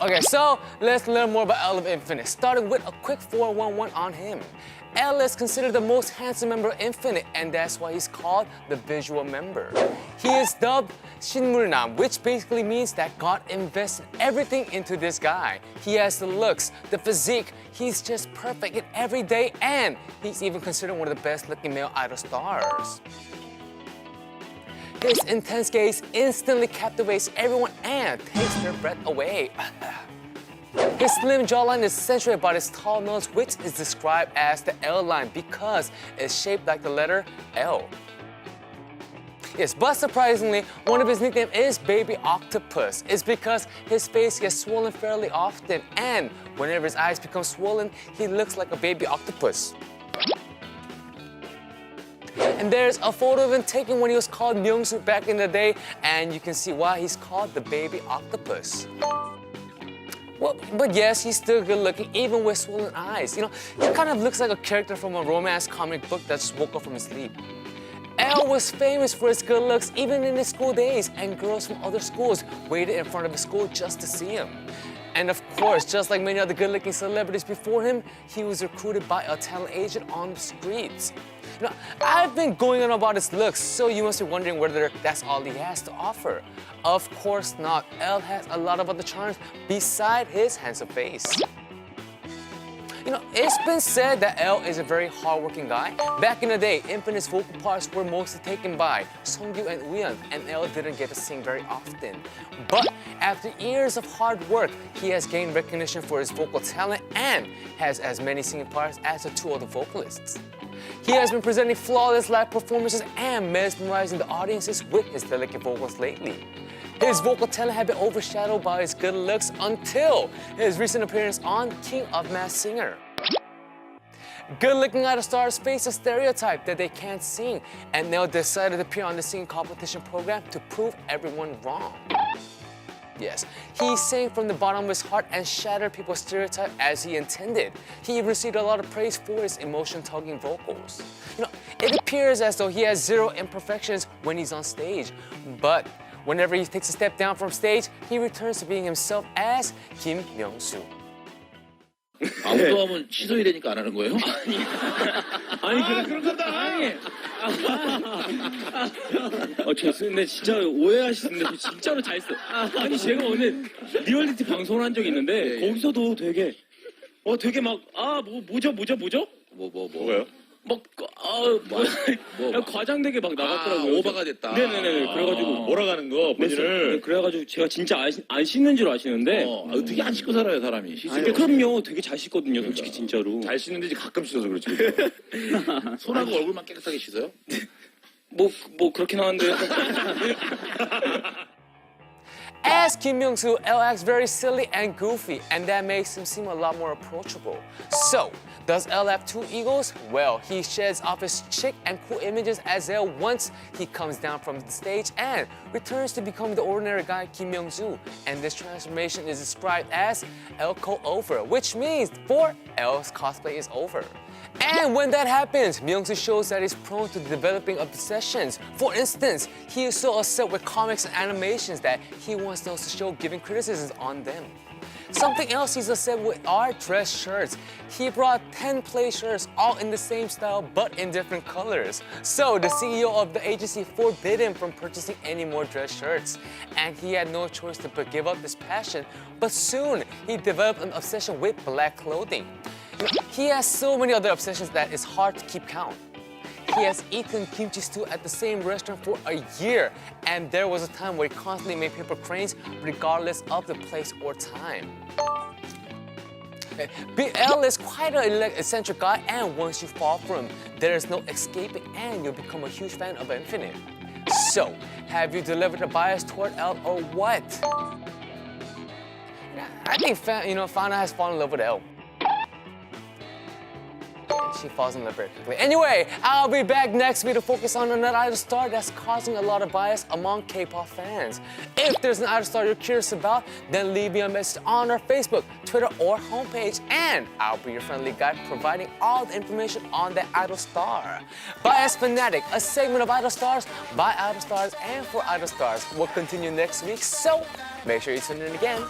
Okay, so let's learn more about L Infinite, starting with a quick 411 on him. L is considered the most handsome member of Infinite, and that's why he's called the visual member. He is dubbed 신물남, which basically means that God invested everything into this guy. He has the looks, the physique, he's just perfect in every day, and he's even considered one of the best looking male idol stars. His intense gaze instantly captivates everyone and takes their breath away. His slim jawline is accentuated by his tall nose, which is described as the L line because it's shaped like the letter L. Yes, but surprisingly, one of his nicknames is Baby Octopus. It's because his face gets swollen fairly often, and whenever his eyes become swollen, he looks like a baby octopus. And there's a photo of him taken when he was called Myung-soo back in the day, and you can see why he's called the Baby Octopus. Well, but yes, he's still good looking, even with swollen eyes. You know, he kind of looks like a character from a romance comic book that just woke up from his sleep. L was famous for his good looks even in his school days, and girls from other schools waited in front of his school just to see him. And of course, just like many other good-looking celebrities before him, he was recruited by a talent agent on the streets. You know, I've been going on about his looks, so you must be wondering whether that's all he has to offer. Of course not. L has a lot of other charms beside his handsome face. You know, it's been said that L is a very hardworking guy. Back in the day, Infinite's vocal parts were mostly taken by Seongyu and Uyeon, and L didn't get to sing very often. But after years of hard work, he has gained recognition for his vocal talent and has as many singing parts as the two other vocalists. He has been presenting flawless live performances and mesmerizing the audiences with his delicate vocals lately. His vocal talent had been overshadowed by his good looks until his recent appearance on King of Masked Singer. Good-looking idol stars face a stereotype that they can't sing, and Nell decided to appear on the singing competition program to prove everyone wrong. Yes, he sang from the bottom of his heart and shattered people's stereotype as he intended. He even received a lot of praise for his emotion-tugging vocals. You know, it appears as though he has zero imperfections when he's on stage, but whenever he takes a step down from stage, he returns to being himself as Kim Myung-soo. 아무도 하면 취소해야 되니까 안 하는 거예요? 아니 그렇다. 아니. 죄송한데 진짜 오해하시는데 저 진짜로 잘했어요. 아니 제가 오늘 리얼리티 방송을 한 적이 있는데 거기서도 되게 막 뭐죠? 뭐가요? 과장되게 막 나갔더라고요. 오버가 됐다. 네네네. 그래가지고 몰아가는 거 본인을. 네, 그래가지고 제가 진짜 안 씻는 줄 아시는데. 어떻게 안 씻고 살아요 사람이? 그럼요. 되게 잘 씻거든요, 솔직히 진짜로. 잘 씻는데 이제 가끔 씻어서 그렇지. 손하고 얼굴만 깨끗하게 씻어요? 뭐 그렇긴 하는데. As Kim Myung-soo, L acts very silly and goofy, and that makes him seem a lot more approachable. So, does L have two egos? Well, he sheds off his chic and cool images as L once he comes down from the stage and returns to become the ordinary guy Kim Myung-soo. And this transformation is described as L-co over, which means for L's cosplay is over. And when that happens, Myung-soo shows that he's prone to developing obsessions. For instance, he is so upset with comics and animations that he wants those to show giving criticisms on them. Something else he's upset with are dress shirts. He brought 10 play shirts, all in the same style but in different colors. So the CEO of the agency forbid him from purchasing any more dress shirts. And he had no choice but give up this passion. But soon, he developed an obsession with black clothing. He has so many other obsessions that it's hard to keep count. He has eaten kimchi stew at the same restaurant for a year, and there was a time where he constantly made paper cranes regardless of the place or time. BL is quite an eccentric guy, and once you fall for him, there is no escaping, and you'll become a huge fan of Infinite. So, have you delivered a bias toward L or what? I think Fana has fallen in love with L. She falls in love very quickly. Anyway, I'll be back next week to focus on another idol star that's causing a lot of bias among K-pop fans. If there's an idol star you're curious about, then leave me a message on our Facebook, Twitter, or homepage, and I'll be your friendly guide providing all the information on that idol star. Bias Fanatic, a segment of idol stars by idol stars and for idol stars, will continue next week, so make sure you tune in again.